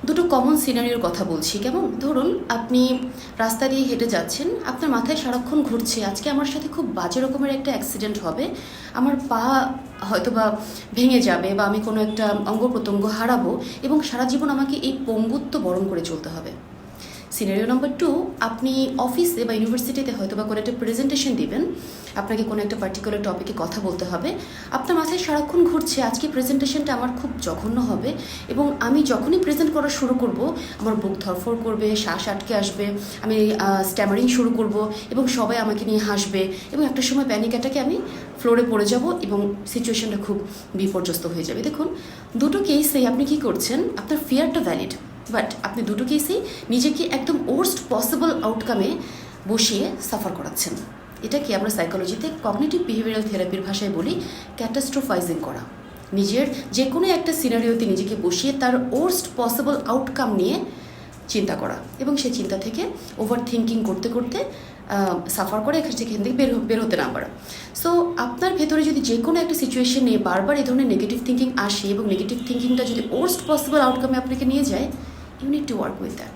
দুটো কমন সিনারিওর কথা বলছি, কেমন? ধরুন আপনি রাস্তা দিয়ে হেঁটে যাচ্ছেন, আপনার মাথায় সারাক্ষণ ঘুরছে আজকে আমার সাথে খুব বাজে রকমের একটা অ্যাক্সিডেন্ট হবে, আমার পা হয়তো বা ভেঙে যাবে বা আমি কোনো একটা অঙ্গ প্রত্যঙ্গ হারাবো এবং সারা জীবন আমাকে এই পঙ্গুত্ব বরণ করে চলতে হবে। সিনারিও নাম্বার 2, আপনি অফিসে বা ইউনিভার্সিটিতে হয়তো বা কোনো একটা প্রেজেন্টেশন দিবেন, আপনাকে কোনো একটা পার্টিকুলার টপিকে কথা বলতে হবে, আপনার মাথায় সারাক্ষণ ঘুরছে আজকে প্রেজেন্টেশনটা আমার খুব জঘন্য হবে এবং আমি যখনই প্রেজেন্ট করা শুরু করব আমার বুক ধরফর করবে, শ্বাস আটকে আসবে, আমি স্ট্যামারিং শুরু করব এবং সবাই আমাকে নিয়ে হাসবে এবং একটা সময় প্যানিক অ্যাটাকে আমি ফ্লোরে পড়ে যাব এবং সিচুয়েশনটা খুব বিপর্যস্ত হয়ে যাবে। দেখুন, দুটো কেসেই আপনি কি করছেন, আপনার ফিয়ারটা ভ্যালিড, বাট আপনি দুটো কেসেই নিজেকে একদম ওর্স্ট পসিবল আউটকামে বসিয়ে সাফার করাচ্ছেন। এটাকে আমরা সাইকোলজিতে কগনিটিভ বিহেভিয়ারাল থেরাপির ভাষায় বলি ক্যাটাস্ট্রোফাইজিং করা। নিজের যে কোনো একটা সিনারিওতে নিজেকে বসিয়ে তার ওর্স্ট পসিবল আউটকাম নিয়ে চিন্তা করা এবং সেই চিন্তা থেকে ওভার থিঙ্কিং করতে করতে সাফার করে সেখান থেকে বের হতে না পারা। সো আপনার ভেতরে যদি যে কোনো একটা সিচুয়েশন নিয়ে বারবার এই ধরনের নেগেটিভ থিঙ্কিং আসে এবং নেগেটিভ থিঙ্কিংটা যদি ওর্স্ট পসিবল আউটকামে আপনাকে নিয়ে যায়, you need to work with that.